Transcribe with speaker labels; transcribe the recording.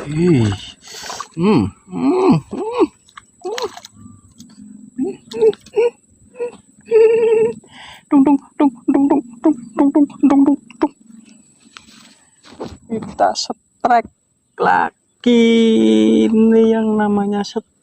Speaker 1: Ih. Hmm. Hmm. Dung dung dung dung dung dung dung dung dung dung dung. Kita strike lagi. Ini yang namanya strike.